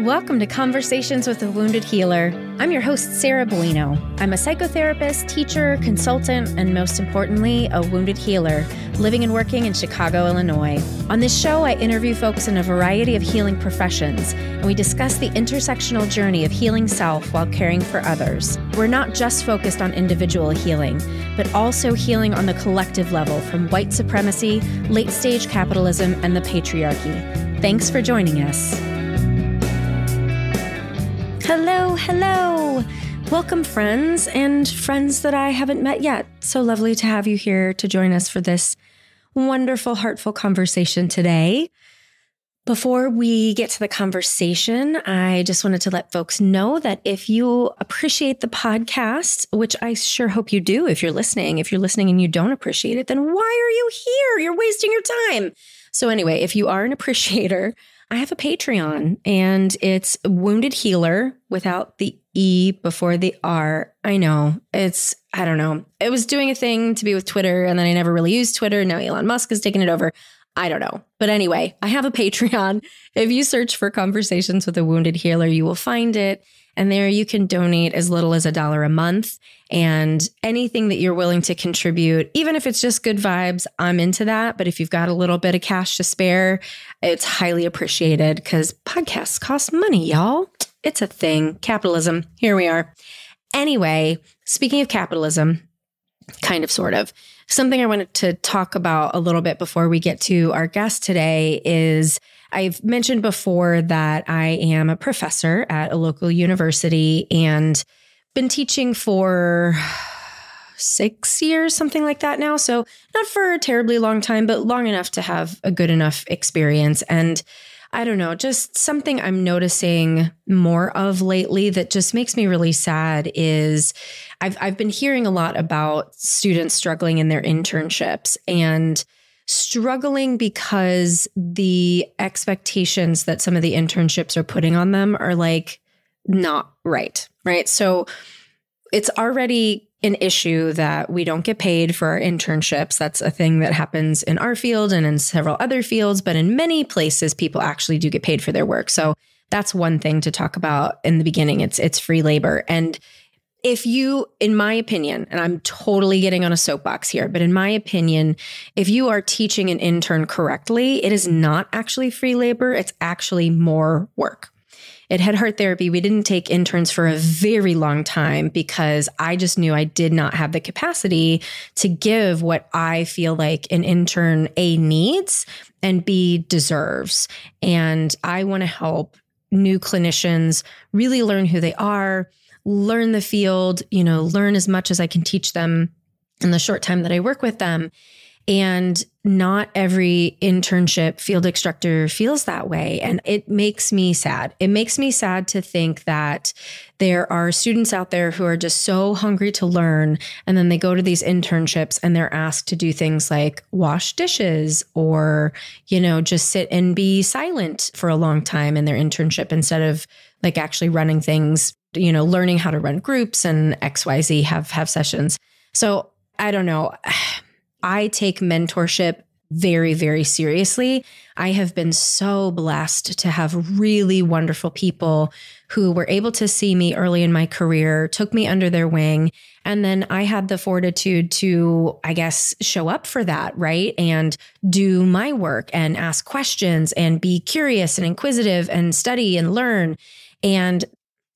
Welcome to Conversations with a Wounded Healer. I'm your host, Sarah Bueno. I'm a psychotherapist, teacher, consultant, and most importantly, a wounded healer living and working in Chicago, Illinois. On this show, I interview folks in a variety of healing professions, and we discuss the intersectional journey of healing self while caring for others. We're not just focused on individual healing, but also healing on the collective level from white supremacy, late-stage capitalism, and the patriarchy. Thanks for joining us. Hello. Welcome, friends and friends that I haven't met yet. So lovely to have you here to join us for this wonderful, heartful conversation today. Before we get to the conversation, I just wanted to let folks know that if you appreciate the podcast, which I sure hope you do if you're listening and you don't appreciate it, then why are you here? You're wasting your time. So anyway, if you are an appreciator, I have a Patreon, and it's Wounded Healer without the E before the R. I know. I don't know. It was doing a thing to be with Twitter, and then I never really used Twitter. Now Elon Musk has taken it over. I don't know. But anyway, I have a Patreon. If you search for Conversations with a Wounded Healer, you will find it. And there you can donate as little as $1 a month. And anything that you're willing to contribute, even if it's just good vibes, I'm into that. But if you've got a little bit of cash to spare, it's highly appreciated because podcasts cost money, y'all. It's a thing. Capitalism. Here we are. Anyway, speaking of capitalism, kind of, sort of, something I wanted to talk about a little bit before we get to our guest today is I've mentioned before that I am a professor at a local university and been teaching for 6 years, something like that now. So not for a terribly long time, but long enough to have a good enough experience. And I don't know, just something I'm noticing more of lately that just makes me really sad is I've been hearing a lot about students struggling in their internships and struggling because the expectations that some of the internships are putting on them are like not right? So it's already an issue that we don't get paid for our internships. That's a thing that happens in our field and in several other fields, but in many places, people actually do get paid for their work. So that's one thing to talk about in the beginning. It's free labor. And if you, in my opinion, and I'm totally getting on a soapbox here, but in my opinion, if you are teaching an intern correctly, it is not actually free labor. It's actually more work. At Head Heart Therapy, we didn't take interns for a very long time because I just knew I did not have the capacity to give what I feel like an intern A needs and B deserves. And I want to help new clinicians really learn who they are, learn the field, learn as much as I can teach them in the short time that I work with them. And not every internship field instructor feels that way. And it makes me sad. It makes me sad to think that there are students out there who are just so hungry to learn. And then they go to these internships and they're asked to do things like wash dishes or, just sit and be silent for a long time in their internship instead of like actually running things, learning how to run groups and XYZ, have sessions. So I don't know. I take mentorship very, very seriously. I have been so blessed to have really wonderful people who were able to see me early in my career, took me under their wing, and then I had the fortitude to, I guess, show up for that, right? And do my work and ask questions and be curious and inquisitive and study and learn. And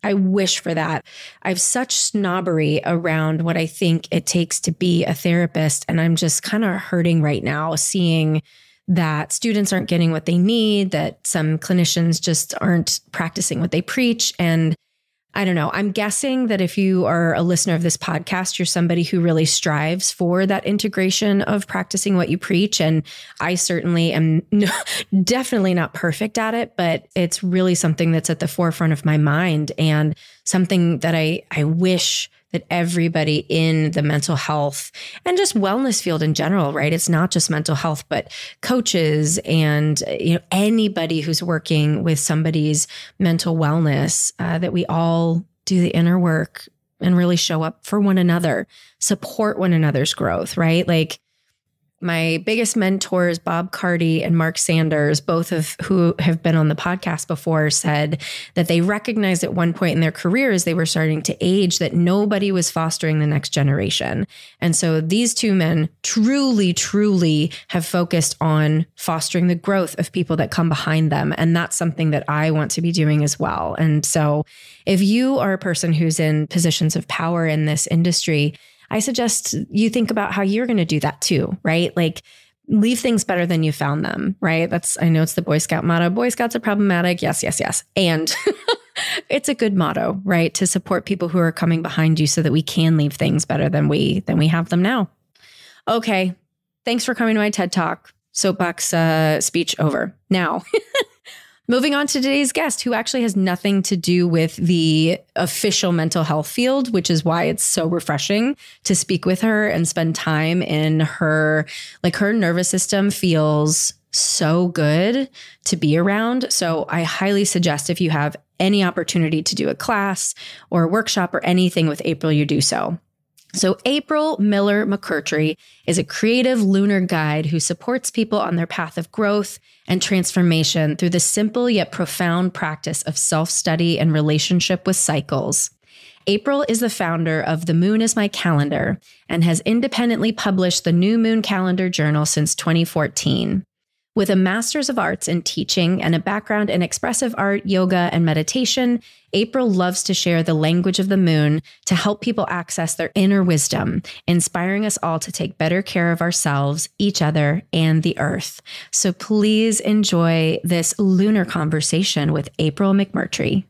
I wish for that. I have such snobbery around what I think it takes to be a therapist. And I'm just kind of hurting right now seeing that students aren't getting what they need, that some clinicians just aren't practicing what they preach. And I don't know. I'm guessing that if you are a listener of this podcast, you're somebody who really strives for that integration of practicing what you preach. And I certainly am definitely not perfect at it, but it's really something that's at the forefront of my mind and something that I wish that everybody in the mental health and just wellness field in general, right? It's not just mental health, but coaches and anybody who's working with somebody's mental wellness, that we all do the inner work and really show up for one another, support one another's growth, right? Like My biggest mentors, Bob Carty and Mark Sanders, both of who have been on the podcast before, said that they recognized at one point in their careers, they were starting to age, that nobody was fostering the next generation. And so these two men truly, truly have focused on fostering the growth of people that come behind them. And that's something that I want to be doing as well. And so if you are a person who's in positions of power in this industry, I suggest you think about how you're going to do that too, right? Like leave things better than you found them, right? I know it's the Boy Scout motto. Boy Scouts are problematic. Yes, yes, yes. And it's a good motto, right? To support people who are coming behind you so that we can leave things better than we have them now. Okay. Thanks for coming to my TED Talk. Soapbox speech over. Now, moving on to today's guest, who actually has nothing to do with the official mental health field, which is why it's so refreshing to speak with her and spend time in her, like her nervous system feels so good to be around. So I highly suggest if you have any opportunity to do a class or a workshop or anything with April, you do so. So April Miller McMurtry is a creative lunar guide who supports people on their path of growth and transformation through the simple yet profound practice of self-study and relationship with cycles. April is the founder of The Moon is My Calendar and has independently published the New Moon Calendar Journal since 2014. With a master's of arts in teaching and a background in expressive art, yoga, and meditation, April loves to share the language of the moon to help people access their inner wisdom, inspiring us all to take better care of ourselves, each other, and the earth. So please enjoy this lunar conversation with April McMurtry.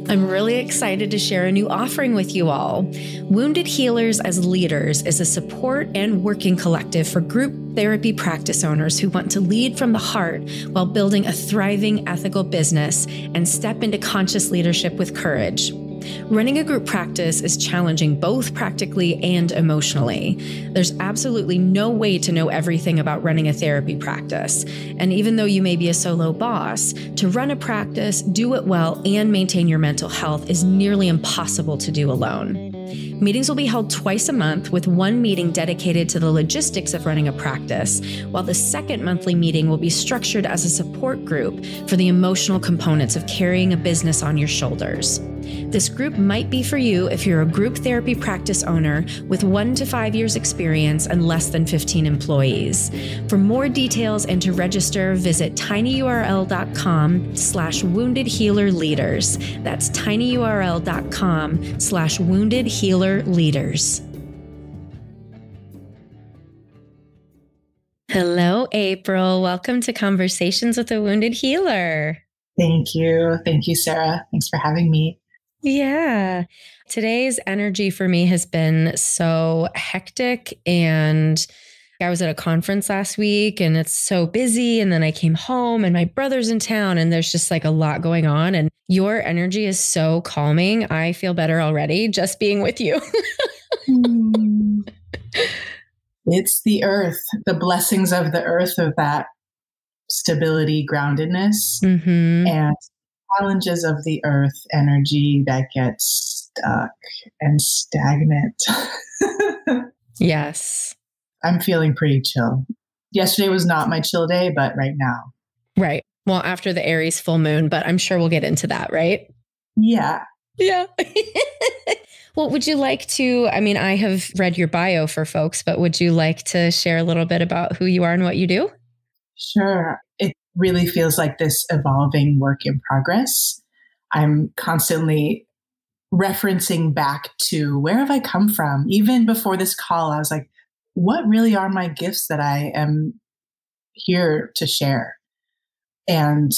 I'm really excited to share a new offering with you all. Wounded Healers as Leaders is a support and working collective for group therapy practice owners who want to lead from the heart while building a thriving, ethical business and step into conscious leadership with courage. Running a group practice is challenging both practically and emotionally. There's absolutely no way to know everything about running a therapy practice. And even though you may be a solo boss, to run a practice, do it well, and maintain your mental health is nearly impossible to do alone. Meetings will be held twice a month, with one meeting dedicated to the logistics of running a practice, while the second monthly meeting will be structured as a support group for the emotional components of carrying a business on your shoulders. This group might be for you if you're a group therapy practice owner with 1 to 5 years experience and less than 15 employees. For more details and to register, visit tinyurl.com/woundedhealerleaders. That's tinyurl.com/woundedhealerleaders. Hello, April. Welcome to Conversations with a Wounded Healer. Thank you. Thank you, Sarah. Thanks for having me. Yeah. Today's energy for me has been so hectic, and I was at a conference last week and it's so busy. And then I came home and my brother's in town and there's just like a lot going on, and your energy is so calming. I feel better already just being with you. It's the earth, the blessings of the earth, of that stability, groundedness, and challenges of the earth energy that gets stuck and stagnant. Yes. I'm feeling pretty chill. Yesterday was not my chill day, but right now. Right. Well, after the Aries full moon, but I'm sure we'll get into that, right? Yeah. Yeah. Well, would you like to, I have read your bio for folks, but would you like to share a little bit about who you are and what you do? Sure. It really feels like this evolving work in progress. I'm constantly referencing back to where have I come from? Even before this call, I was like, what really are my gifts that I am here to share? And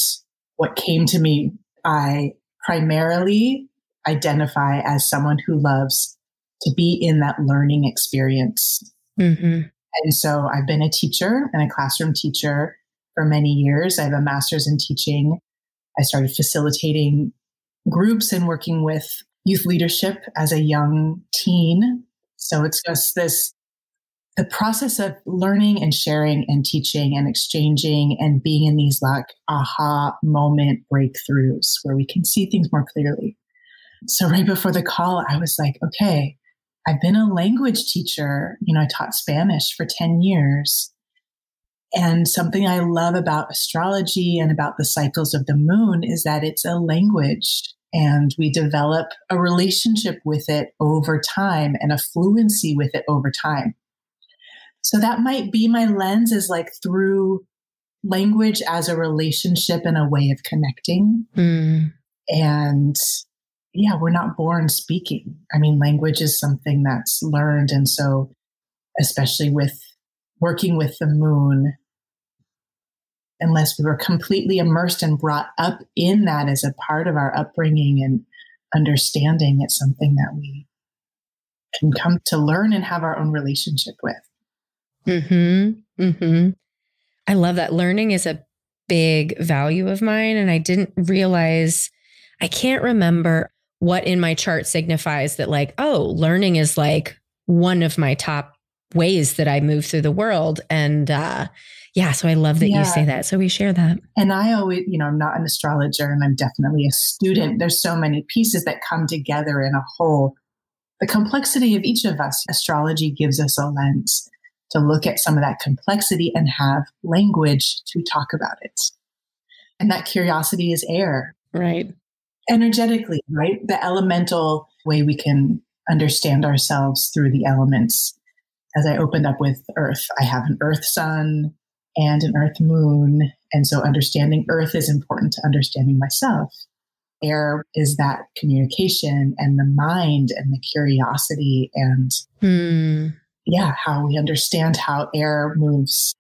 what came to me, I primarily identify as someone who loves to be in that learning experience. And so I've been a teacher and a classroom teacher for many years. I have a master's in teaching. I started facilitating groups and working with youth leadership as a young teen. So it's just the process of learning and sharing and teaching and exchanging and being in these like aha moment breakthroughs where we can see things more clearly. So right before the call, I was like, okay, I've been a language teacher. I taught Spanish for 10 years. And something I love about astrology and about the cycles of the moon is that it's a language, and we develop a relationship with it over time and a fluency with it over time. So that might be my lens, is like through language as a relationship and a way of connecting. And yeah, we're not born speaking. I mean, language is something that's learned. And so, especially with working with the moon, unless we were completely immersed and brought up in that as a part of our upbringing and understanding, it's something that we can come to learn and have our own relationship with. I love that. Learning is a big value of mine. And I didn't realize, I can't remember what in my chart signifies that, like, oh, learning is like one of my top ways that I move through the world. And so I love that you say that. So we share that. And I always, I'm not an astrologer, and I'm definitely a student. There's so many pieces that come together in a whole. The complexity of each of us, astrology gives us a lens to look at some of that complexity and have language to talk about it. And that curiosity is air. Right. Energetically, right? The elemental way we can understand ourselves through the elements. As I opened up with Earth, I have an Earth sun and an Earth moon. And so understanding Earth is important to understanding myself. Air is that communication and the mind and the curiosity and how we understand how air moves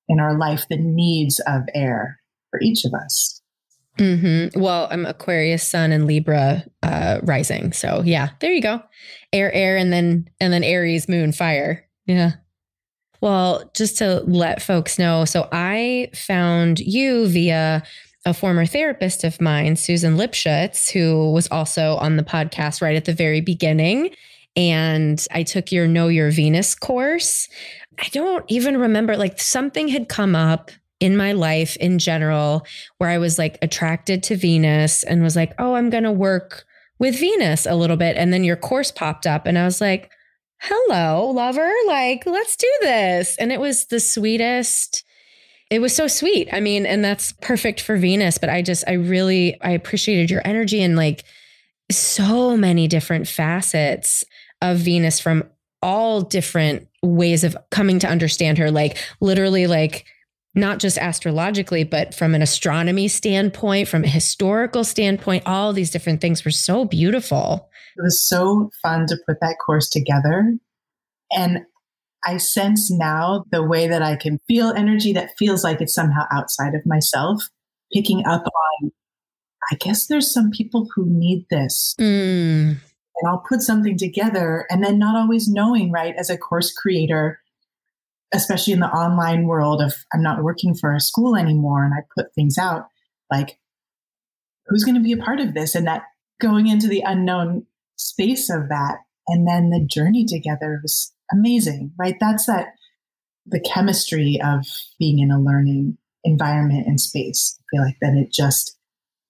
in our life, the needs of air for each of us. Well, I'm Aquarius sun and Libra rising. So yeah, there you go. Air, and then Aries moon, fire. Yeah. Well, just to let folks know, so I found you via a former therapist of mine, Susan Lipschutz, who was also on the podcast right at the very beginning. And I took your Know Your Venus course. I don't even remember, like, something had come up in my life in general where I was like attracted to Venus and was like, oh, I'm going to work with Venus a little bit. And then your course popped up and I was like, hello, lover, like, let's do this. And it was the sweetest. It was so sweet. I mean, and that's perfect for Venus, but I appreciated your energy and like so many different facets of Venus from all different ways of coming to understand her, like literally, like not just astrologically, but from an astronomy standpoint, from a historical standpoint, all these different things were so beautiful. It was so fun to put that course together. And I sense now the way that I can feel energy that feels like it's somehow outside of myself, picking up on, I guess there's some people who need this. And I'll put something together and then not always knowing, right, as a course creator, especially in the online world of I'm not working for a school anymore and I put things out, like, who's going to be a part of this? And that going into the unknown space of that. And then the journey together was amazing, right? That's the chemistry of being in a learning environment and space. I feel like that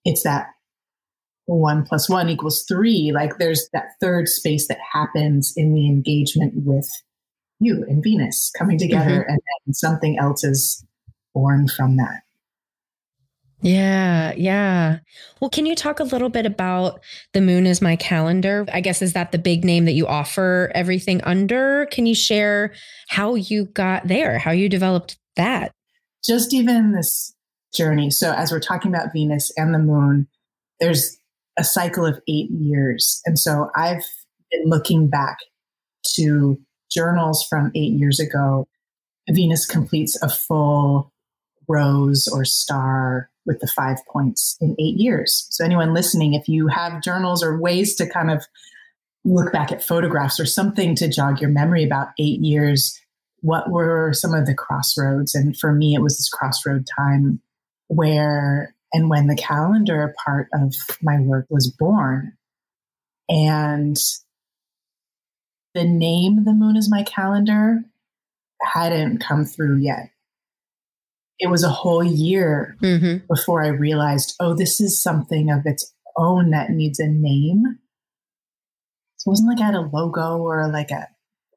it's that 1 + 1 = 3. Like there's that third space that happens in the engagement with you and Venus coming together, and then something else is born from that. Yeah. Yeah. Well, can you talk a little bit about The Moon Is My Calendar? I guess, is that the big name that you offer everything under? Can you share how you got there, how you developed that? Just even this journey. So as we're talking about Venus and the moon, there's a cycle of 8 years. And so I've been looking back to journals from 8 years ago. Venus completes a full rose or star with the 5 points in 8 years. So anyone listening, if you have journals or ways to kind of look back at photographs or something to jog your memory about 8 years, what were some of the crossroads? And for me, it was this crossroad time where and when the calendar part of my work was born. And the name The Moon Is My Calendar hadn't come through yet. It was a whole year before I realized, oh, this is something of its own that needs a name. it wasn't like I had a logo or like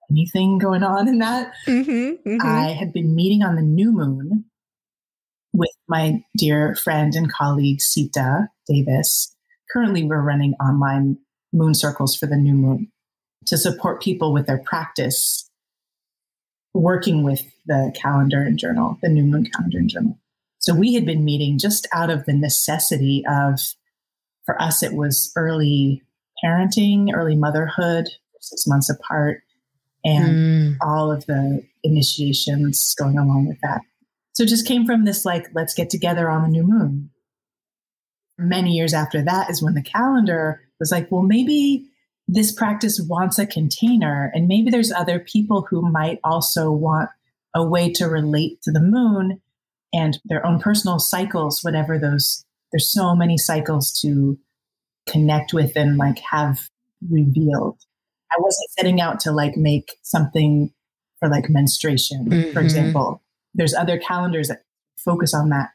anything going on in that. I had been meeting on the new moon with my dear friend and colleague, Sita Davis. Currently, we're running online moon circles for the new moon to support people with their practice working with the calendar and journal, the new moon calendar and journal. So we had been meeting just out of the necessity of, for us, it was early parenting, early motherhood, 6 months apart, and all of the initiations going along with that. So it just came from this, like, let's get together on the new moon. Many years after that is when the calendar was like, well, maybe this practice wants a container, and maybe there's other people who might also want a way to relate to the moon and their own personal cycles, whatever those, there's so many cycles to connect with and like have revealed. I wasn't setting out to like make something for like menstruation, for example. There's other calendars that focus on that.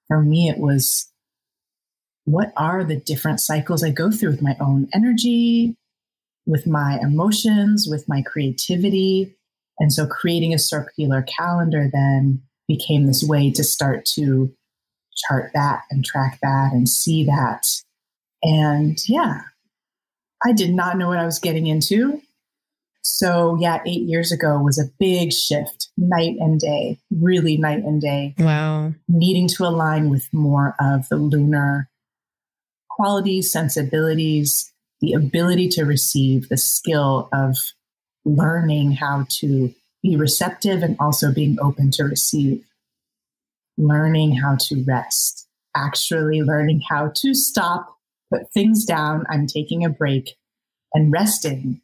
For me, it was, what are the different cycles I go through with my own energy, with my emotions, with my creativity? And so creating a circular calendar then became this way to start to chart that and track that and see that. And yeah, I did not know what I was getting into. So yeah, 8 years ago was a big shift, night and day, really night and day. Wow. Needing to align with more of the lunar qualities, sensibilities, the ability to receive, the skill of learning how to be receptive and also being open to receive, learning how to rest, actually learning how to stop, put things down. I'm taking a break and resting.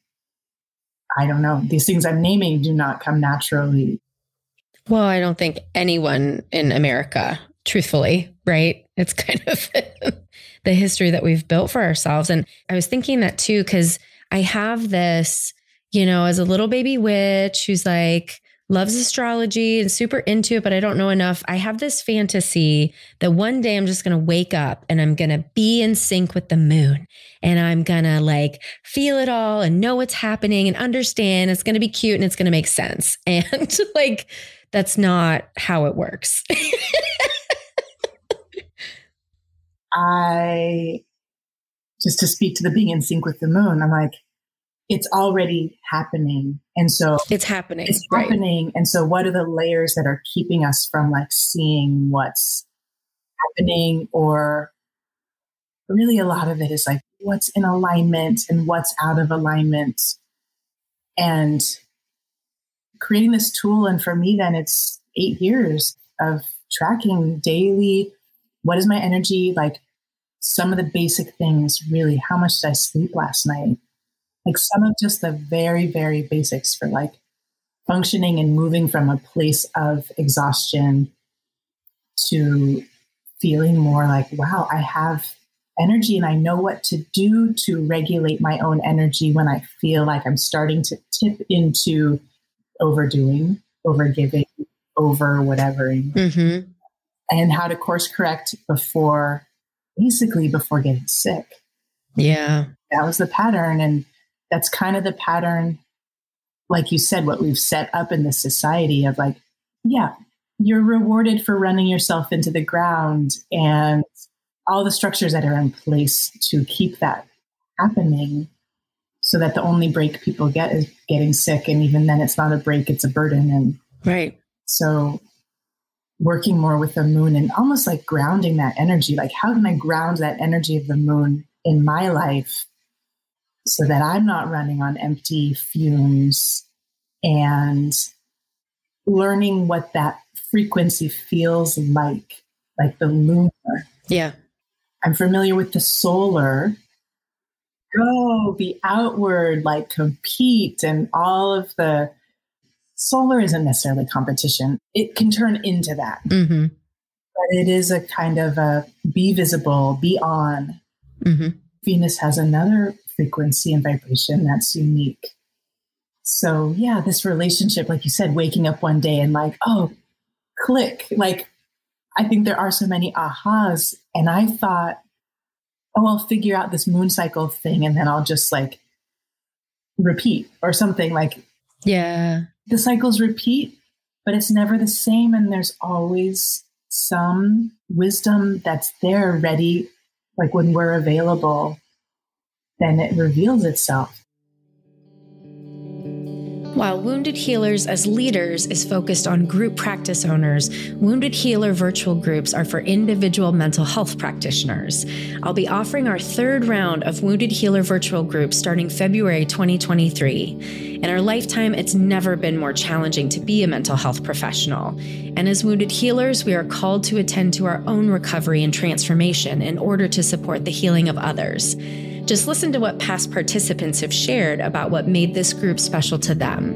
I don't know. These things I'm naming do not come naturally. Well, I don't think anyone in America, truthfully, right? It's kind of the history that we've built for ourselves. And I was thinking that too, because I have this, as a little baby witch who's like, loves astrology and super into it, but I don't know enough. I have this fantasy that one day I'm just going to wake up and I'm going to be in sync with the moon, and I'm going to like feel it all and know what's happening and understand. It's going to be cute and it's going to make sense. And like, that's not how it works. Just to speak to the being in sync with the moon, I'm like, it's already happening. And so it's happening. It's happening. And so what are the layers that are keeping us from like seeing what's happening? Or really a lot of it is like what's in alignment and what's out of alignment, and creating this tool. And for me, then it's 8 years of tracking daily. What is my energy? Like some of the basic things, really, how much did I sleep last night? Like some of just the very, very basics for like functioning and moving from a place of exhaustion to feeling more like, wow, I have energy and I know what to do to regulate my own energy when I feel like I'm starting to tip into overdoing, overgiving, over whatevering, and how to course correct before getting sick. Yeah. That was the pattern. And that's kind of the pattern, like you said, what we've set up in this society of like, yeah, you're rewarded for running yourself into the ground and all the structures that are in place to keep that happening, so that the only break people get is getting sick. And even then it's not a break, it's a burden. And right. So working more with the moon and almost like grounding that energy, like how can I ground that energy of the moon in my life so that I'm not running on empty fumes, and learning what that frequency feels like the lunar. Yeah. I'm familiar with the solar. Go, be outward, like compete, and all of the solar isn't necessarily competition. It can turn into that. But it is a kind of a be visible, be on. Venus has another frequency and vibration that's unique. So yeah, this relationship, like you said, waking up one day and like, oh, click. Like, I think there are so many ahas. And I thought, oh, I'll figure out this moon cycle thing and then I'll just like repeat or something like. Yeah. The cycles repeat, but it's never the same. And there's always some wisdom that's there ready. Like when we're available, then it reveals itself. While Wounded Healers as Leaders is focused on group practice owners, Wounded Healer virtual groups are for individual mental health practitioners. I'll be offering our third round of Wounded Healer virtual groups starting February 2023. In our lifetime, it's never been more challenging to be a mental health professional. And as Wounded Healers, we are called to attend to our own recovery and transformation in order to support the healing of others. Just listen to what past participants have shared about what made this group special to them.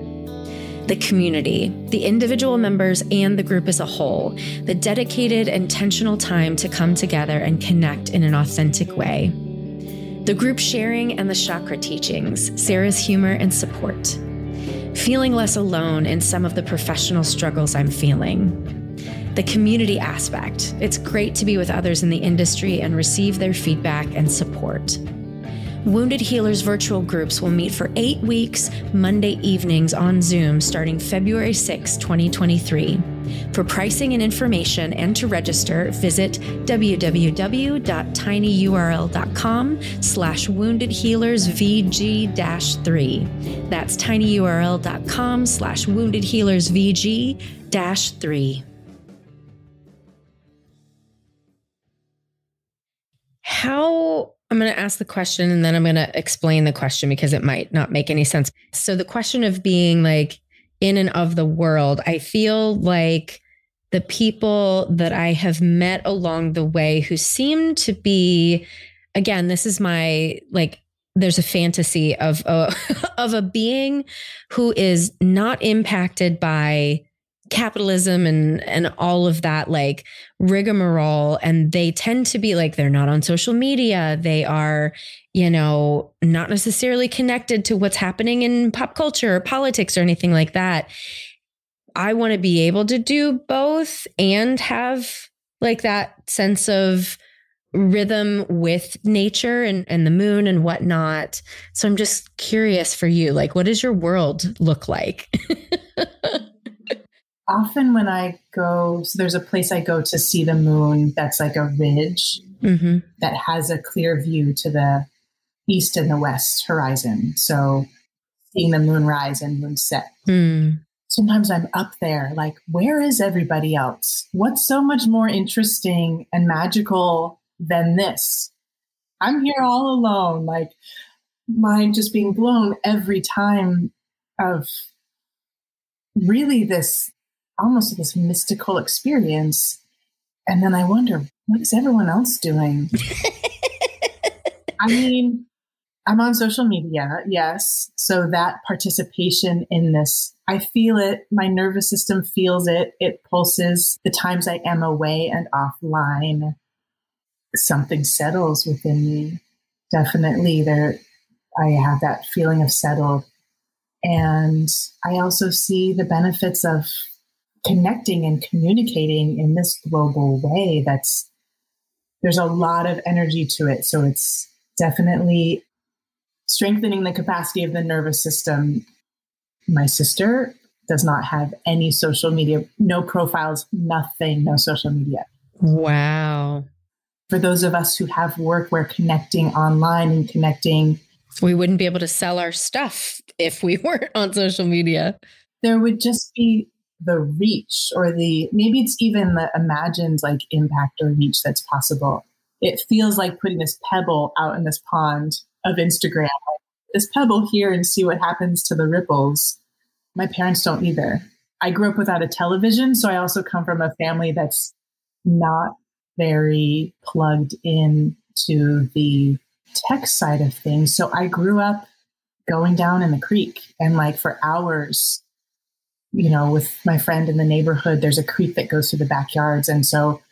The community, the individual members, and the group as a whole, the dedicated, intentional time to come together and connect in an authentic way. The group sharing and the chakra teachings, Sarah's humor and support. Feeling less alone in some of the professional struggles I'm feeling. The community aspect. It's great to be with others in the industry and receive their feedback and support. Wounded Healers virtual groups will meet for 8 weeks, Monday evenings on Zoom starting February 6, 2023. For pricing and information and to register, visit www.tinyurl.com/woundedhealersvg-3. That's tinyurl.com/woundedhealersvg-3. I'm going to ask the question and then I'm going to explain the question because it might not make any sense. So the question of being like in and of the world, I feel like the people that I have met along the way who seem to be, again, this is my, like, there's a fantasy of of a being who is not impacted by capitalism and all of that like rigmarole. And they tend to be like, they're not on social media. They are, not necessarily connected to what's happening in pop culture or politics or anything like that. I want to be able to do both and have like that sense of rhythm with nature and the moon and whatnot. So I'm just curious for you, like, what does your world look like? Often when I go, so there's a place I go to see the moon that's like a ridge that has a clear view to the east and the west horizon. So seeing the moon rise and moon set. Sometimes I'm up there, like, where is everybody else? What's so much more interesting and magical than this? I'm here all alone, like mind just being blown every time of really this almost this mystical experience. And then I wonder, what is everyone else doing? I mean, I'm on social media, yes. So that participation in this, I feel it. My nervous system feels it. It pulses. The times I am away and offline, something settles within me. Definitely there, I have that feeling of settled. And I also see the benefits of connecting and communicating in this global way. There's a lot of energy to it. So it's definitely strengthening the capacity of the nervous system. My sister does not have any social media, no profiles, nothing, no social media. Wow. For those of us who have work, we're connecting online and connecting. We wouldn't be able to sell our stuff if we weren't on social media. There would just be the reach or maybe it's even the imagined like impact or reach that's possible. It feels like putting this pebble out in this pond of Instagram, like, this pebble here and see what happens to the ripples. My parents don't either. I grew up without a television. So I also come from a family that's not very plugged in to the tech side of things. So I grew up going down in the creek and like for hours, with my friend in the neighborhood, there's a creek that goes through the backyards. And so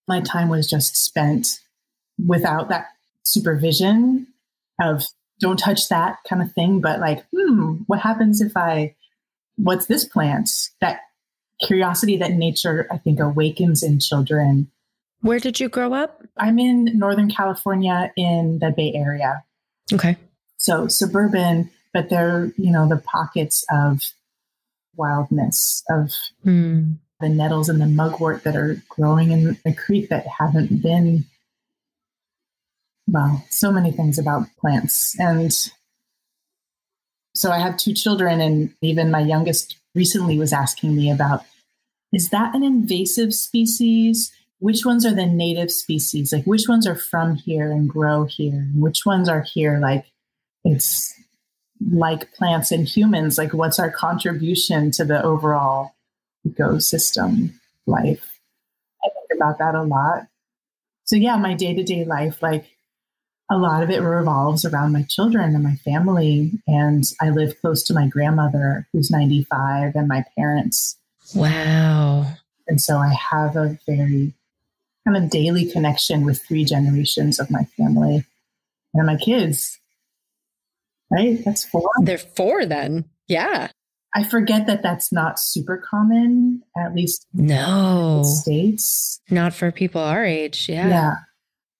my time was just spent without that supervision of don't touch that kind of thing. But like, what happens if what's this plant? That curiosity that nature, I think, awakens in children. Where did you grow up? I'm in Northern California in the Bay Area. Okay. So suburban, but they're, the pockets of wildness, of the nettles and the mugwort that are growing in the creek that haven't been, well, so many things about plants. And so I have 2 children, and even my youngest recently was asking me about, is that an invasive species? Which ones are the native species? Like, which ones are from here and grow here? And which ones are here? Like, it's like plants and humans. Like, what's our contribution to the overall ecosystem life? I think about that a lot. So yeah, my day-to-day life, like a lot of it revolves around my children and my family. And I live close to my grandmother, who's 95, and my parents. Wow. And so I have a very kind of daily connection with 3 generations of my family and my kids. Right? That's 4. They're 4 then. Yeah. I forget that that's not super common, at least in the United States. Not for people our age. Yeah. Yeah.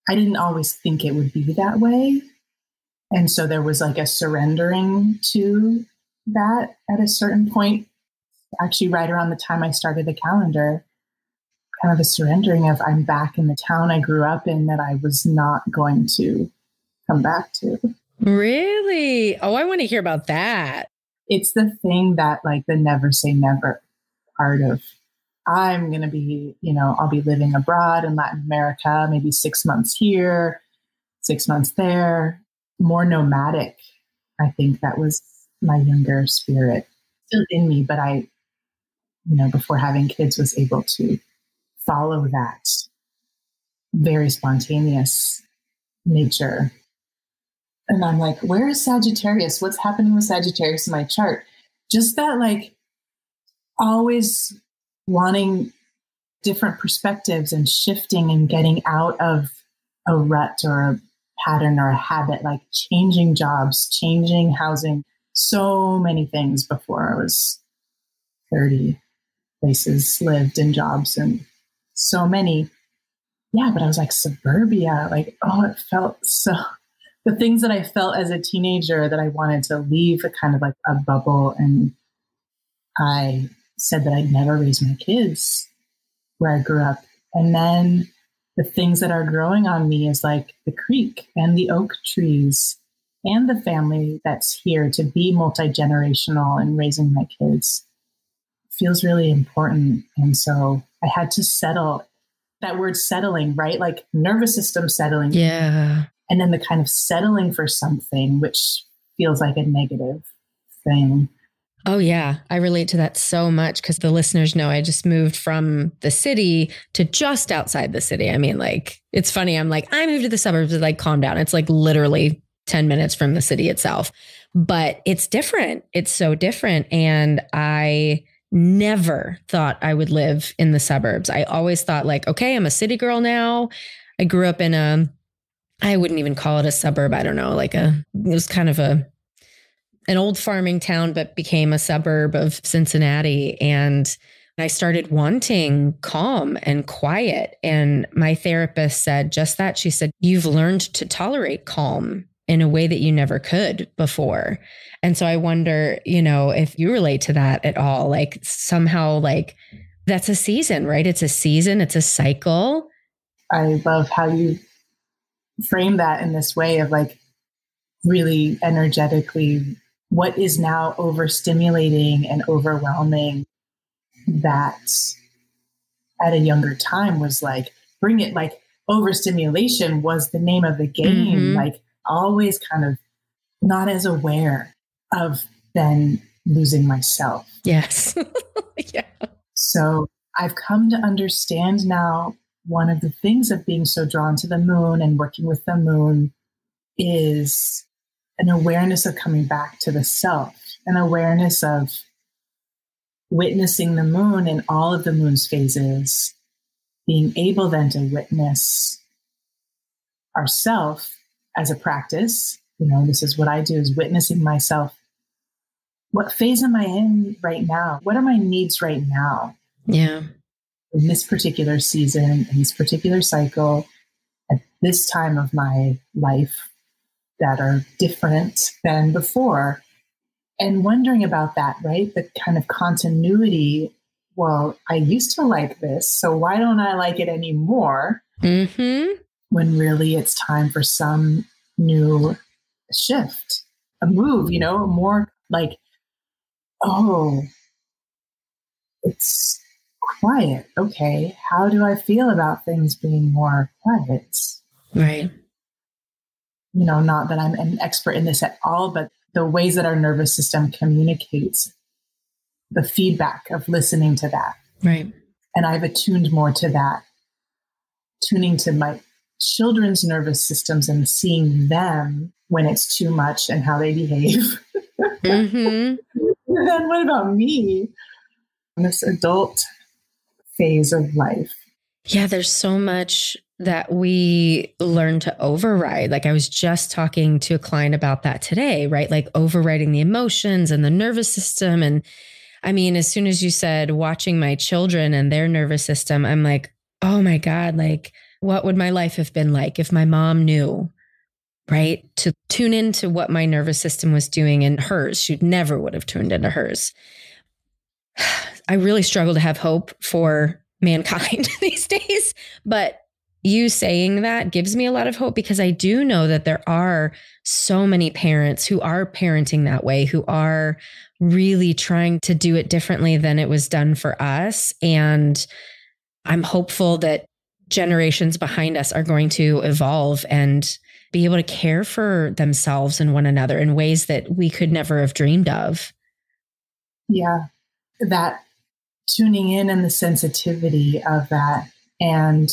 I didn't always think it would be that way. And so there was like a surrendering to that at a certain point, actually right around the time I started the calendar, kind of a surrendering of, I'm back in the town I grew up in that I was not going to come back to. Really? Oh, I want to hear about that. It's the thing that, like, the never say never part of, I'm going to be, I'll be living abroad in Latin America, maybe 6 months here, 6 months there, more nomadic. I think that was my younger spirit still in me, but I, before having kids, was able to follow that very spontaneous nature. And I'm like, where is Sagittarius? What's happening with Sagittarius in my chart? Just that, like, always wanting different perspectives and shifting and getting out of a rut or a pattern or a habit, like changing jobs, changing housing, so many things before I was 30, places lived and jobs and so many. Yeah, but I was like suburbia, like, oh, it felt so, the things that I felt as a teenager that I wanted to leave a kind of like a bubble. And I said that I'd never raise my kids where I grew up. And then the things that are growing on me is like the creek and the oak trees and the family that's here to be multi-generational and raising my kids feels really important. And so I had to settle, that word settling, right? Like nervous system settling. Yeah. And then the kind of settling for something, which feels like a negative thing. Oh, yeah. I relate to that so much because the listeners know I just moved from the city to just outside the city. I mean, like, it's funny. I'm like, I moved to the suburbs. Like, calm down. It's like literally 10 minutes from the city itself. But it's different. It's so different. And I never thought I would live in the suburbs. I always thought like, okay, I'm a city girl now. I grew up in I wouldn't even call it a suburb. I don't know, it was kind of an old farming town, but became a suburb of Cincinnati. And I started wanting calm and quiet. And my therapist said just that. She said, you've learned to tolerate calm in a way that you never could before. And so I wonder, if you relate to that at all, like somehow like that's a season, right? It's a season. It's a cycle. I love how you frame that in this way of like really energetically what is now overstimulating and overwhelming that at a younger time was like, bring it, like overstimulation was the name of the game. Mm-hmm. Like always kind of not as aware of then losing myself. Yes. Yeah. So I've come to understand now one of the things of being so drawn to the moon and working with the moon is an awareness of coming back to the self, an awareness of witnessing the moon in all of the moon's phases, being able then to witness ourself as a practice. This is what I do, is witnessing myself. What phase am I in right now? What are my needs right now? Yeah. In this particular season, in this particular cycle, at this time of my life that are different than before. And wondering about that, right? The kind of continuity. Well, I used to like this, so why don't I like it anymore? Mm-hmm. When really it's time for some new shift, a move, more like, oh, it's quiet. Okay. How do I feel about things being more quiet? Right. Not that I'm an expert in this at all, but the ways that our nervous system communicates, the feedback of listening to that. Right. And I've attuned more to that, tuning to my children's nervous systems and seeing them when it's too much and how they behave. Mm-hmm. And then what about me in this adult phase of life? Yeah, there's so much that we learn to override. Like I was just talking to a client about that today, right? Like overriding the emotions and the nervous system. And I mean, as soon as you said watching my children and their nervous system, I'm like, oh my God, like what would my life have been like if my mom knew, right? To tune into what my nervous system was doing in hers. She never would have tuned into hers. I really struggle to have hope for mankind these days, but you saying that gives me a lot of hope because I do know that there are so many parents who are parenting that way, who are really trying to do it differently than it was done for us. And I'm hopeful that generations behind us are going to evolve and be able to care for themselves and one another in ways that we could never have dreamed of. Yeah, that tuning in and the sensitivity of that. And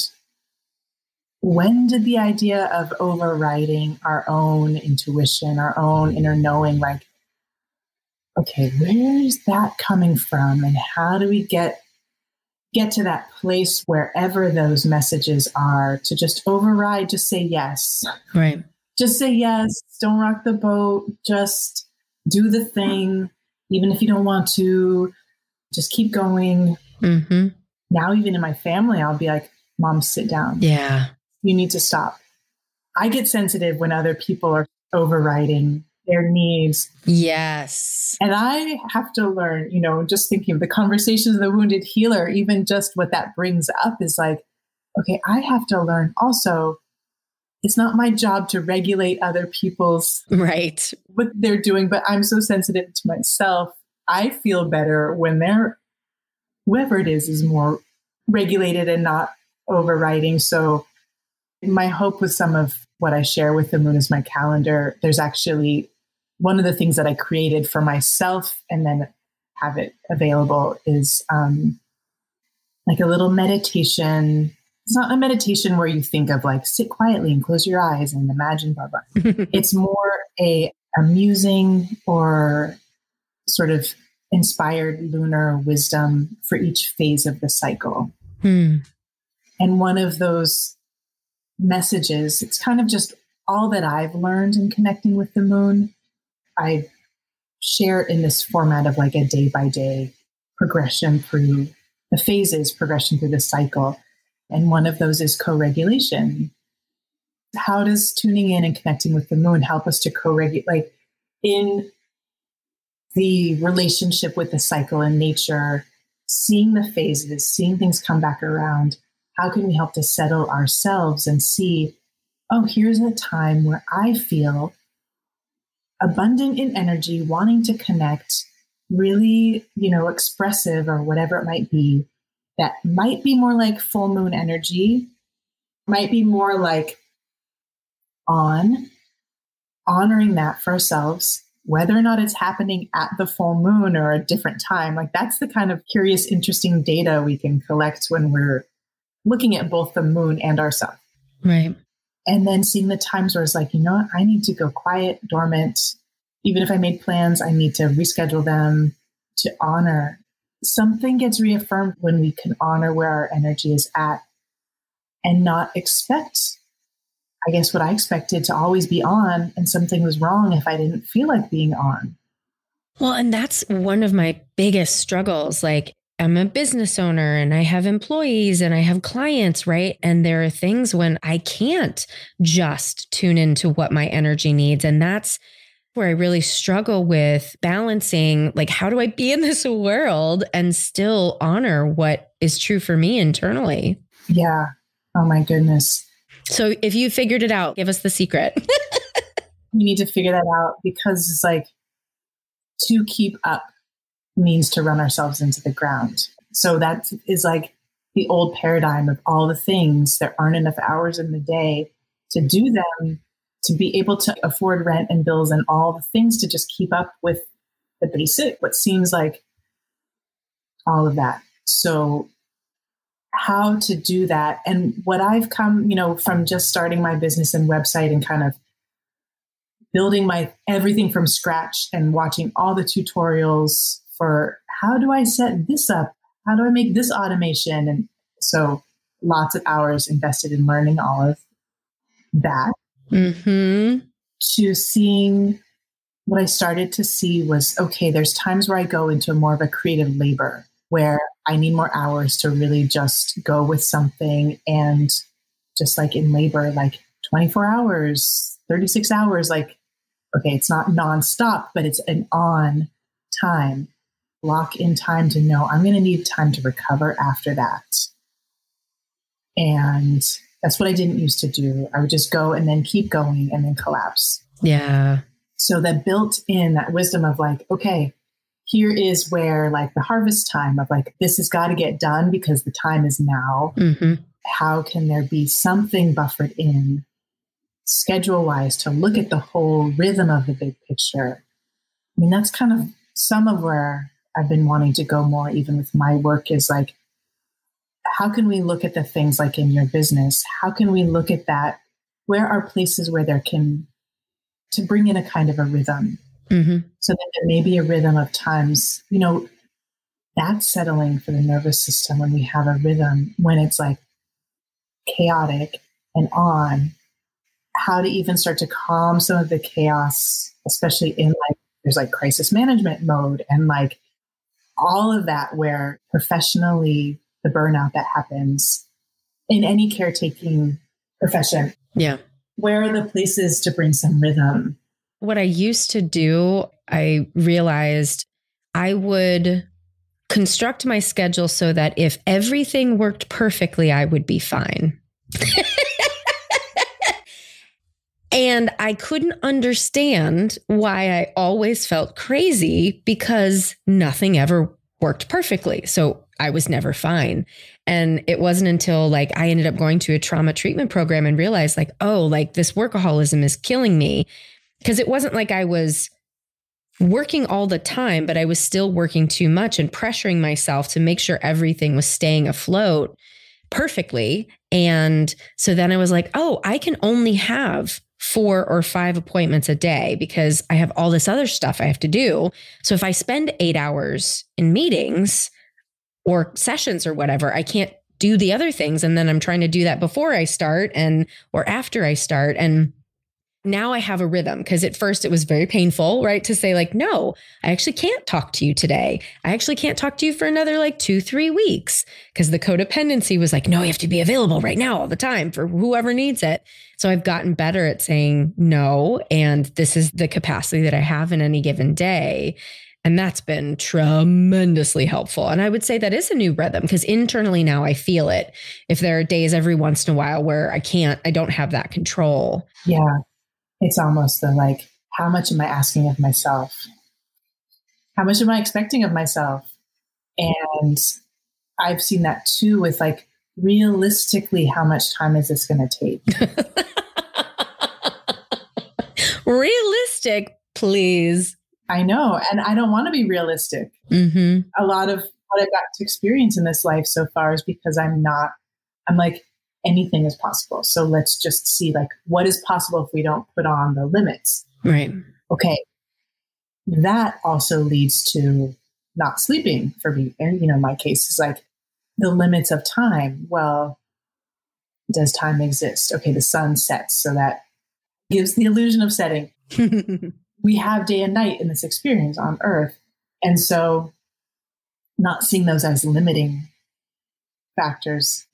when did the idea of overriding our own intuition, our own inner knowing, like, okay, where's that coming from? And how do we get to that place wherever those messages are to just override, just say yes. Right. Just say yes. Don't rock the boat. Just do the thing. Even if you don't want to, just keep going. Mm-hmm. Now, even in my family, I'll be like, Mom, sit down. Yeah. You need to stop. I get sensitive when other people are overriding their needs. Yes. And I have to learn, just thinking of the conversations of the wounded healer, even just what that brings up is like, okay, I have to learn also, it's not my job to regulate other people's right. what they're doing, but I'm so sensitive to myself. I feel better when whoever it is more regulated and not overriding. So my hope with some of what I share with the moon is my calendar. There's actually one of the things that I created for myself and then have it available is like a little meditation. It's not a meditation where you think of like sit quietly and close your eyes and imagine blah, blah. It's more a amusing or sort of inspired lunar wisdom for each phase of the cycle. And one of those messages, it's kind of just all that I've learned in connecting with the moon. I share in this format of like a day by day progression through the phases, progression through the cycle. And one of those is co-regulation. How does tuning in and connecting with the moon help us to co-regulate, like in the relationship with the cycle and nature, seeing the phases, seeing things come back around? How can we help to settle ourselves and see, oh, here's a time where I feel abundant in energy, wanting to connect, really, expressive or whatever it might be, that might be more like full moon energy, might be more like honoring that for ourselves, whether or not it's happening at the full moon or a different time. Like that's the kind of curious, interesting data we can collect when we're looking at both the moon and ourselves. Right. And then seeing the times where it's like, I need to go quiet, dormant. Even if I made plans, I need to reschedule them to honor. Something gets reaffirmed when we can honor where our energy is at and not expect, I guess, what I expected to always be on, and something was wrong if I didn't feel like being on. Well, and that's one of my biggest struggles. Like, I'm a business owner and I have employees and I have clients, right? And there are things when I can't just tune into what my energy needs. And that's where I really struggle with balancing, like, how do I be in this world and still honor what is true for me internally? Yeah. Oh my goodness. So if you figured it out, give us the secret. We need to figure that out, because it's like, to keep up means to run ourselves into the ground. So that is like the old paradigm of all the things. There aren't enough hours in the day to do them, to be able to afford rent and bills and all the things, to just keep up with the basic, what seems like all of that. So how to do that, and what I've come, from just starting my business and website and kind of building my everything from scratch and watching all the tutorials for how do I set this up? How do I make this automation? And so lots of hours invested in learning all of that. Mm-hmm. To seeing what I started to see was, okay, there's times where I go into more of a creative labor where I need more hours to really just go with something. And just like in labor, like 24 hours, 36 hours, like, okay, it's not nonstop, but it's an on time, lock in time to know I'm going to need time to recover after that. And that's what I didn't used to do. I would just go and then keep going and then collapse. Yeah. So that built in that wisdom of like, okay, here is where like the harvest time of like, this has got to get done because the time is now. Mm-hmm. How can there be something buffered in schedule wise to look at the whole rhythm of the big picture? I mean, that's kind of some of where I've been wanting to go more, even with my work, is like, how can we look at the things like in your business? How can we look at that? Where are places where there can, to bring in a kind of a rhythm, so that there may be a rhythm of times, that's settling for the nervous system when we have a rhythm, when it's like chaotic and on, how to even start to calm some of the chaos, especially in like, there's like crisis management mode and like all of that, where professionally the burnout that happens in any caretaking profession. Yeah. Where are the places to bring some rhythm? What I used to do, I realized I would construct my schedule so that if everything worked perfectly, I would be fine. And I couldn't understand why I always felt crazy, because nothing ever worked perfectly. So I was never fine. And it wasn't until like I ended up going to a trauma treatment program and realized like, oh, like this workaholism is killing me. Because it wasn't like I was working all the time, but I was still working too much and pressuring myself to make sure everything was staying afloat perfectly. And so then I was like, oh, I can only have 4 or 5 appointments a day because I have all this other stuff I have to do. So if I spend 8 hours in meetings or sessions or whatever, I can't do the other things. And then I'm trying to do that before I start or after I start. And now I have a rhythm, because at first it was very painful, right? To say like, no, I actually can't talk to you today. I actually can't talk to you for another like 2-3 weeks, because the codependency was like, no, you have to be available right now all the time for whoever needs it. So I've gotten better at saying no. And this is the capacity that I have in any given day. And that's been tremendously helpful. And I would say that is a new rhythm, because internally now I feel it. If there are days every once in a while where I don't have that control. Yeah. It's almost the like, how much am I asking of myself? How much am I expecting of myself? And I've seen that too with like, realistically, how much time is this going to take? Realistic, please. I know. And I don't want to be realistic. Mm-hmm. A lot of what I've got to experience in this life so far is because I'm like, anything is possible. So let's just see like what is possible if we don't put on the limits. Right. Okay. That also leads to not sleeping for me. And, my case is like the limits of time. Well, does time exist? Okay. The sun sets. So that gives the illusion of setting. We have day and night in this experience on Earth. And so not seeing those as limiting factors.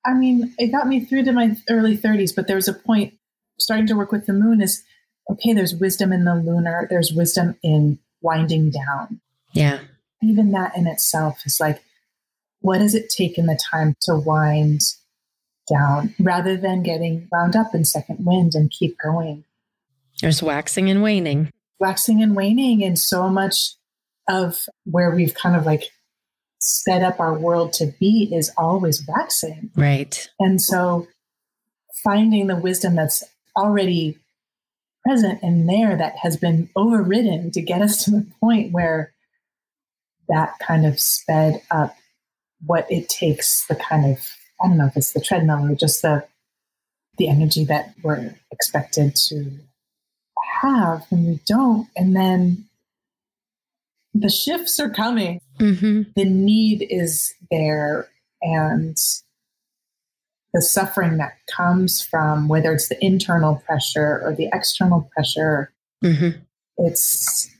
I mean, it got me through to my early 30s, but there was a point starting to work with the moon is okay, there's wisdom in the lunar, there's wisdom in winding down. Yeah. Even that in itself is like, what does it take in the time to wind down rather than getting wound up in second wind and keep going? There's waxing and waning. Waxing and waning. And so much of where we've kind of like sped up our world to be is always waxing. Right. And so finding the wisdom that's already present in there that has been overridden to get us to the point where that kind of sped up what it takes, the kind of, I don't know if it's the treadmill or just the energy that we're expected to have when we don't. And then the shifts are coming. Mm-hmm. The need is there. And the suffering that comes from whether it's the internal pressure or the external pressure, mm-hmm. it's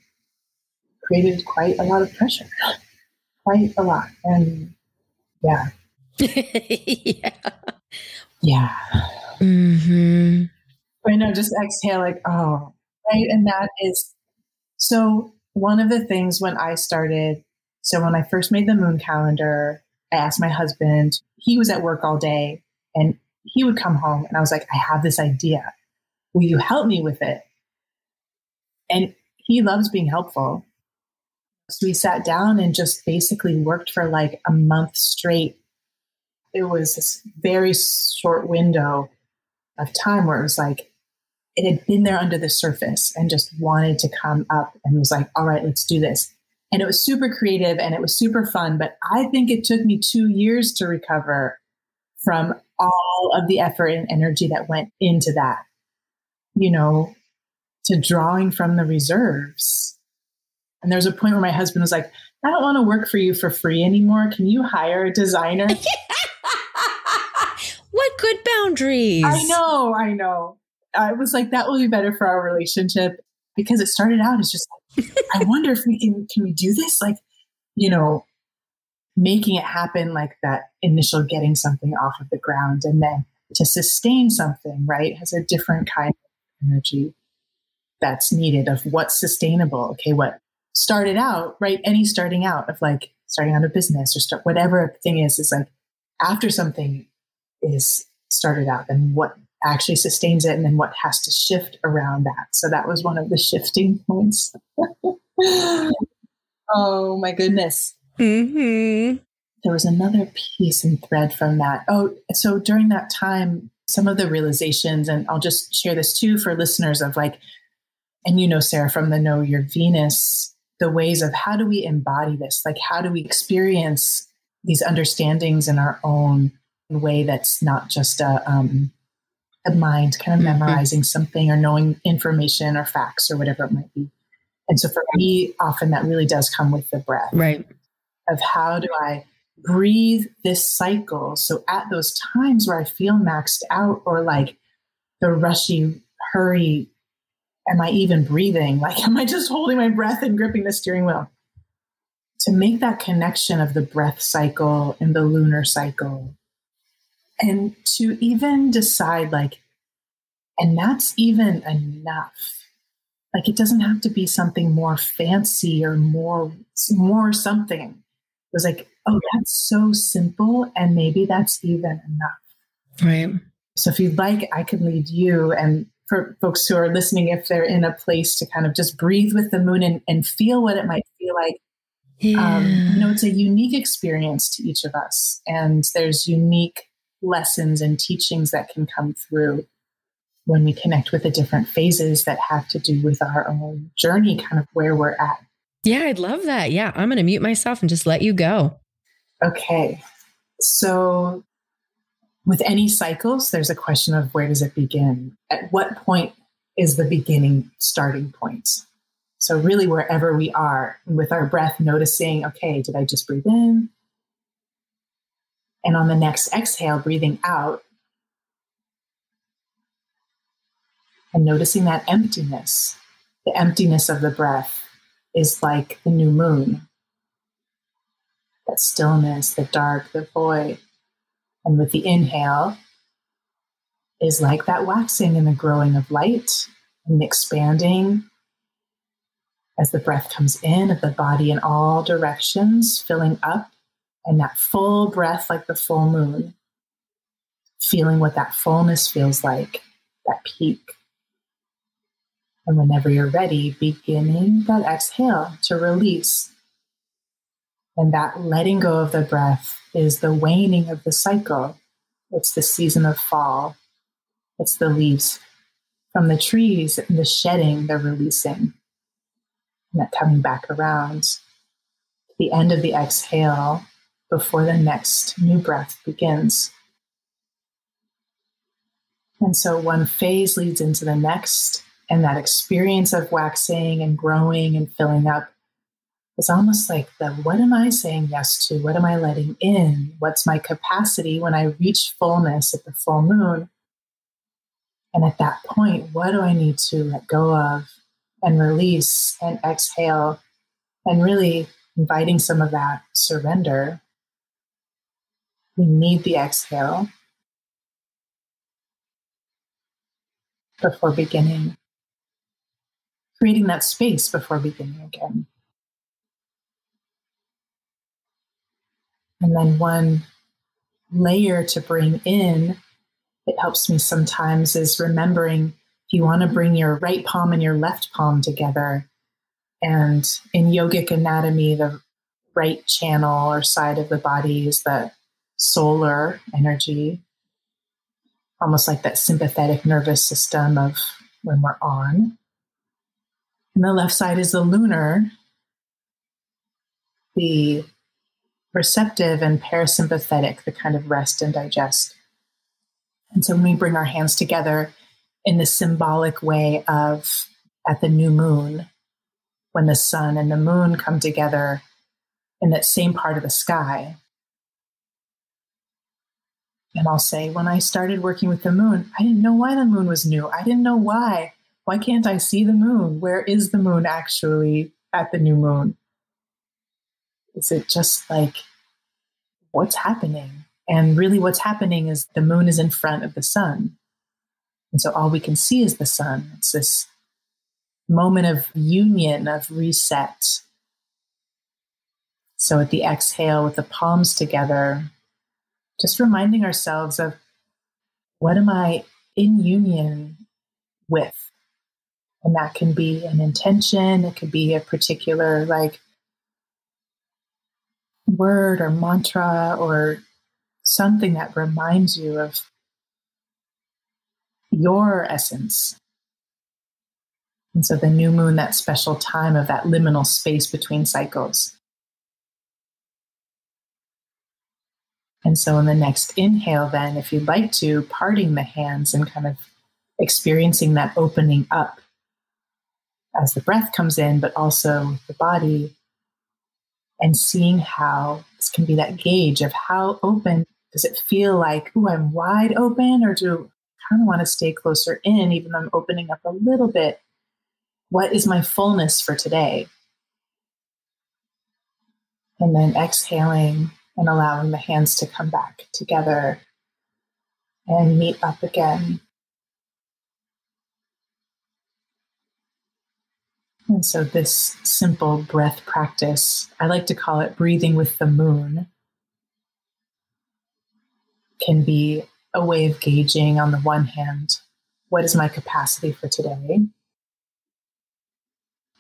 created quite a lot of pressure, quite a lot. And yeah. Yeah. Yeah. Mm-hmm. I know, just exhale like, oh, right. And that is, so one of the things when I first made the moon calendar, I asked my husband, he was at work all day and he would come home and I was like, I have this idea. Will you help me with it? And he loves being helpful. So we sat down and just basically worked for like a month straight. It was this very short window of time where it was like, it had been there under the surface and just wanted to come up and was like, all right, let's do this. And it was super creative and it was super fun. But I think it took me 2 years to recover from all of the effort and energy that went into that, to drawing from the reserves. And there was a point where my husband was like, I don't want to work for you for free anymore. Can you hire a designer? What good boundaries. I know. I was like, that will be better for our relationship, because it started out as just like, I wonder if can we do this? Like, making it happen, like that initial getting something off of the ground, and then to sustain something, right, has a different kind of energy that's needed of what's sustainable. Okay, what started out, right? Any starting out of like starting out a business or whatever thing is like after something is started out, then what actually sustains it and then what has to shift around that. So that was one of the shifting points. Oh my goodness. Mm-hmm. There was another piece and thread from that. Oh, so during that time, some of the realizations, and I'll just share this too for listeners of like, and Sarah, from the Know Your Venus, the ways of how do we embody this? Like, how do we experience these understandings in our own way that's not just a mind kind of memorizing something or knowing information or facts or whatever it might be. And so for me, often that really does come with the breath. Right. Of how do I breathe this cycle? So at those times where I feel maxed out or like the rushy hurry, am I even breathing? Like, am I just holding my breath and gripping the steering wheel? To make that connection of the breath cycle and the lunar cycle. And to even decide like, and that's even enough. Like, it doesn't have to be something more fancy or more something. It was like, oh, that's so simple. And maybe that's even enough. Right. So if you'd like, I could lead you, and for folks who are listening, if they're in a place to kind of just breathe with the moon and feel what it might feel like. Yeah. It's a unique experience to each of us. And there's unique lessons and teachings that can come through when we connect with the different phases that have to do with our own journey, kind of where we're at. Yeah, I'd love that. Yeah, I'm going to mute myself and just let you go. Okay. So with any cycles, there's a question of where does it begin? At what point is the beginning starting point? So really wherever we are with our breath, noticing, okay, did I just breathe in? And on the next exhale, breathing out and noticing that emptiness. The emptiness of the breath is like the new moon. That stillness, the dark, the void. And with the inhale is like that waxing and the growing of light. and expanding as the breath comes in of the body in all directions, filling up, and that full breath like the full moon, feeling what that fullness feels like, that peak. And whenever you're ready, beginning that exhale to release. And that letting go of the breath is the waning of the cycle. It's the season of fall. It's the leaves from the trees, and the shedding, the releasing, and that coming back around. The end of the exhale before the next new breath begins. And so one phase leads into the next, and that experience of waxing and growing and filling up is almost like what am I saying yes to? What am I letting in? What's my capacity when I reach fullness at the full moon? And at that point, what do I need to let go of and release and exhale, and really inviting some of that surrender? We need the exhale before beginning, creating that space before beginning again. And then one layer to bring in, it helps me sometimes, is remembering if you want to bring your right palm and your left palm together. And in yogic anatomy, the right channel or side of the body is the solar energy, almost like that sympathetic nervous system of when we're on. And the left side is the lunar, the receptive and parasympathetic, the kind of rest and digest. And so when we bring our hands together in the symbolic way of at the new moon, when the sun and the moon come together in that same part of the sky. And I'll say, when I started working with the moon, I didn't know why the moon was new. I didn't know why. Why can't I see the moon? Where is the moon actually at the new moon? Is it just like, what's happening? And really what's happening is the moon is in front of the sun. And so all we can see is the sun. It's this moment of union, of reset. So at the exhale with the palms together, just reminding ourselves of what am I in union with? And that can be an intention. It could be a particular word or mantra or something that reminds you of your essence. And so the new moon, that special time of that liminal space between cycles. And so in the next inhale, then, if you'd like to, parting the hands and kind of experiencing that opening up as the breath comes in, but also the body, and seeing how this can be that gauge of how open does it feel like, ooh, I'm wide open, or do I kind of want to stay closer in, even though I'm opening up a little bit? What is my fullness for today? And then exhaling and allowing the hands to come back together and meet up again. And so this simple breath practice, I like to call it breathing with the moon, can be a way of gauging, on the one hand, what is my capacity for today?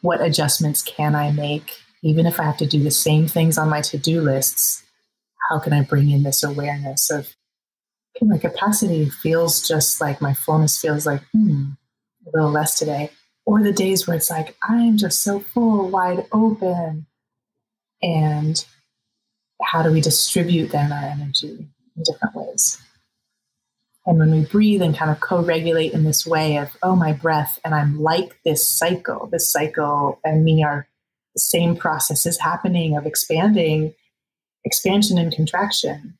What adjustments can I make? Even if I have to do the same things on my to-do lists, how can I bring in this awareness of, okay, my capacity feels just like, my fullness feels like, a little less today. Or the days where it's like, I'm just so full, wide open. And how do we distribute then our energy in different ways? And when we breathe and kind of co-regulate in this way of, oh, my breath, and I'm like this cycle and me are the same processes happening of expansion and contraction.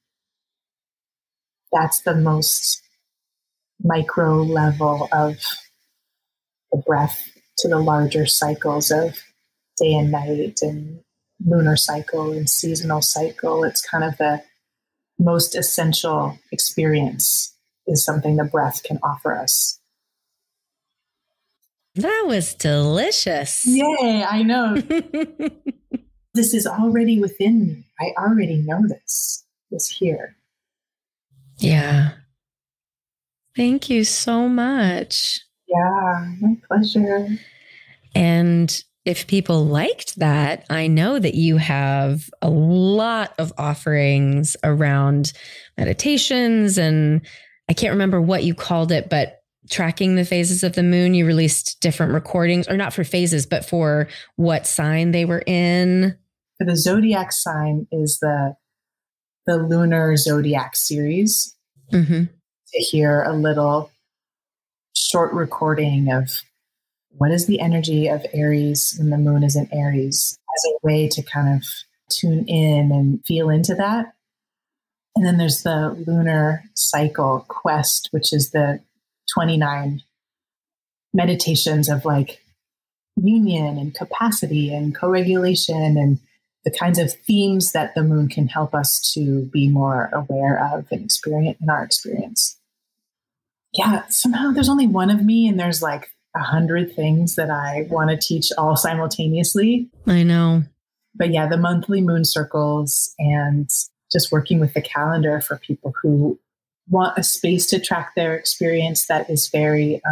That's the most micro level of the breath to the larger cycles of day and night and lunar cycle and seasonal cycle. It's kind of the most essential experience, is something the breath can offer us. That was delicious. Yay, I know. This is already within me. I already know this here. Yeah. Thank you so much. Yeah, my pleasure. And if people liked that, I know that you have a lot of offerings around meditations, and I can't remember what you called it, but tracking the phases of the moon. You released different recordings, or not for phases, but for what sign they were in. For the zodiac sign is the lunar zodiac series. Mm-hmm. To hear a little short recording of what is the energy of Aries when the moon is in Aries, as a way to kind of tune in and feel into that. And then there's the lunar cycle quest, which is the 29 meditations of like union and capacity and co-regulation and the kinds of themes that the moon can help us to be more aware of and experience in our experience. Yeah, somehow there's only one of me and there's like 100 things that I want to teach all simultaneously. I know. But yeah, the monthly moon circles and just working with the calendar for people who want a space to track their experience that is very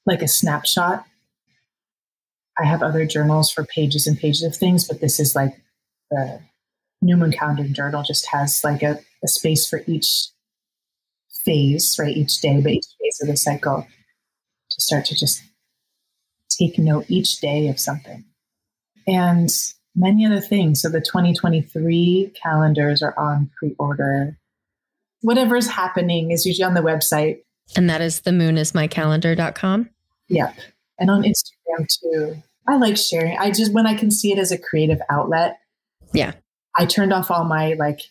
like a snapshot. I have other journals for pages and pages of things, but this is like the new moon calendar journal just has like a space for each phase, right? Each day, but each phase of the cycle to start to just take note each day of something. And many other things. So the 2023 calendars are on pre-order. Whatever's happening is usually on the website. And that is themoonismycalendar.com. Yep. And on Instagram too. I like sharing. When I can see it as a creative outlet. Yeah. I turned off all my like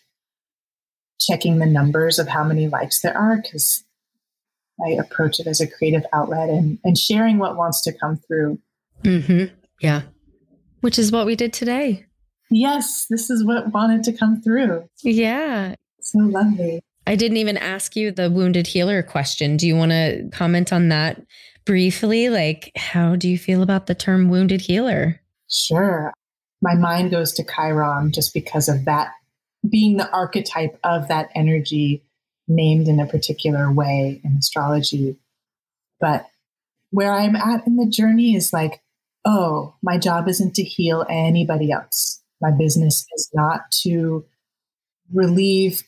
checking the numbers of how many likes there are because I approach it as a creative outlet and sharing what wants to come through. Mm-hmm. Yeah. Which is what we did today. Yes, this is what wanted to come through. Yeah. So lovely. I didn't even ask you the wounded healer question. Do you want to comment on that briefly? Like, how do you feel about the term wounded healer? Sure. My mind goes to Chiron just because of that being the archetype of that energy named in a particular way in astrology. But where I'm at in the journey is like, oh, my job isn't to heal anybody else. My business is not to relieve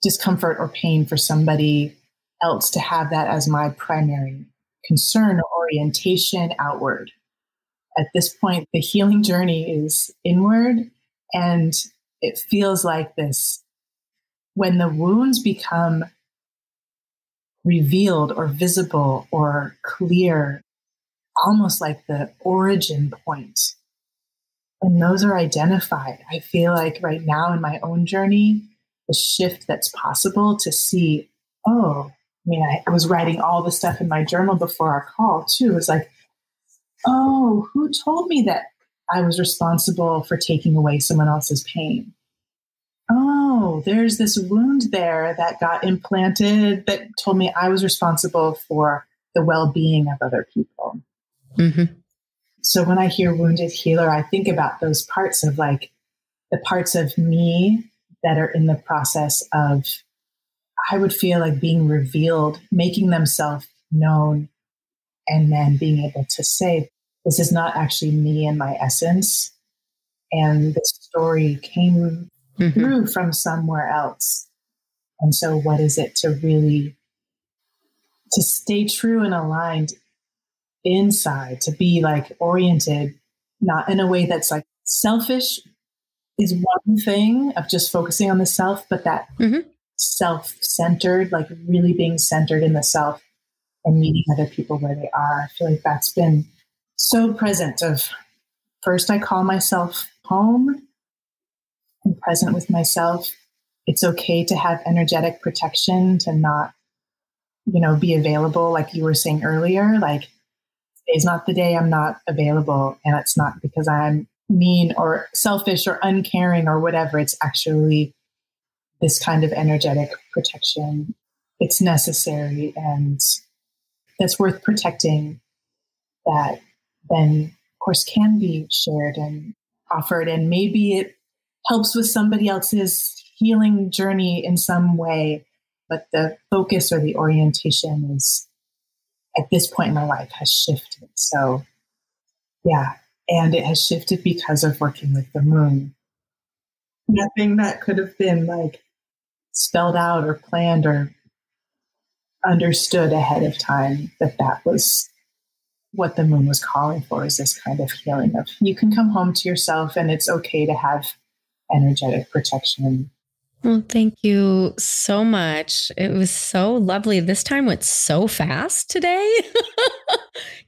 discomfort or pain for somebody else, to have that as my primary concern or orientation outward. At this point, the healing journey is inward, and it feels like this. When the wounds become revealed or visible or clear, almost like the origin point, when those are identified, I feel like right now in my own journey, the shift that's possible to see, oh, I mean, I was writing all the stuff in my journal before our call too. It was like, oh, who told me that I was responsible for taking away someone else's pain? Oh, there's this wound there that got implanted that told me I was responsible for the well-being of other people. Mm-hmm. So when I hear wounded healer, I think about those parts of like the parts of me that are in the process of, I would feel like being revealed, making themselves known, and then being able to say, this is not actually me and my essence. And this story came through from somewhere else. And so what is it to really, to stay true and aligned inside, to be like oriented, not in a way that's like selfish is one thing of just focusing on the self, but that self-centered, like really being centered in the self and meeting other people where they are. I feel like that's been so present of first I call myself home and present with myself. It's okay to have energetic protection, to not, be available. Like you were saying earlier, like today's not the day I'm not available. And it's not because I'm mean or selfish or uncaring or whatever. It's actually this kind of energetic protection. It's necessary and that's worth protecting that then, of course, can be shared and offered. And maybe it helps with somebody else's healing journey in some way. But the focus or the orientation is, at this point in my life, has shifted. So, yeah. And it has shifted because of working with the moon. Nothing that could have been like spelled out or planned or understood ahead of time, that was what the moon was calling for, is this kind of healing of, you can come home to yourself and it's okay to have energetic protection. Well, thank you so much. It was so lovely. This time went so fast today.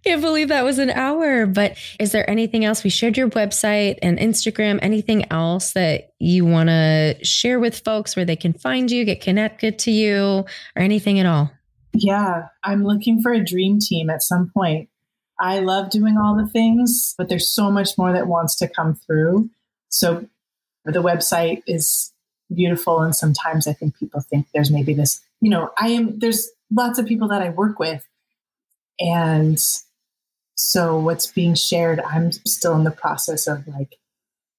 Can't believe that was an hour. But is there anything else? We shared your website and Instagram. Anything else that you want to share with folks where they can find you, get connected to you, or anything at all? Yeah, I'm looking for a dream team at some point. I love doing all the things, but there's so much more that wants to come through. So the website is beautiful. And sometimes I think people think there's maybe this, there's lots of people that I work with. And so what's being shared, I'm still in the process of like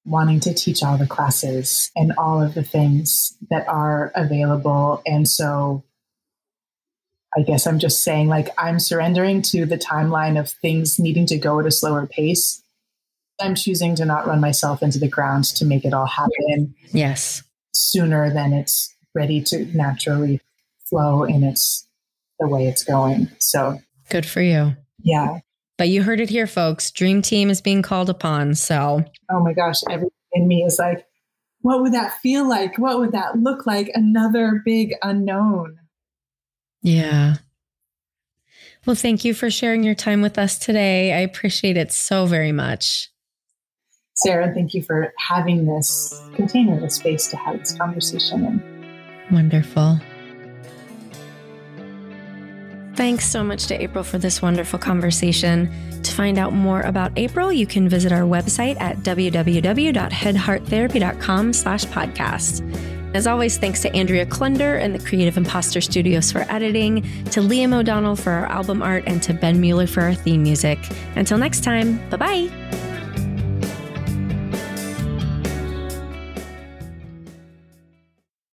wanting to teach all the classes and all of the things that are available. And so I guess I'm just saying, like, I'm surrendering to the timeline of things needing to go at a slower pace. I'm choosing to not run myself into the ground to make it all happen. Yes. Sooner than it's ready to naturally flow in the way it's going. So good for you. Yeah. But you heard it here, folks. Dream team is being called upon. So, oh my gosh, everything in me is like, what would that feel like? What would that look like? Another big unknown. Yeah. Well, thank you for sharing your time with us today. I appreciate it so very much. Sarah, thank you for having this container, this space to have this conversation in. Wonderful. Thanks so much to April for this wonderful conversation. To find out more about April, you can visit our website at www.headhearttherapy.com/podcast. As always, thanks to Andrea Klunder and the Creative Imposter Studios for editing, to Liam O'Donnell for our album art, and to Ben Mueller for our theme music. Until next time, bye-bye.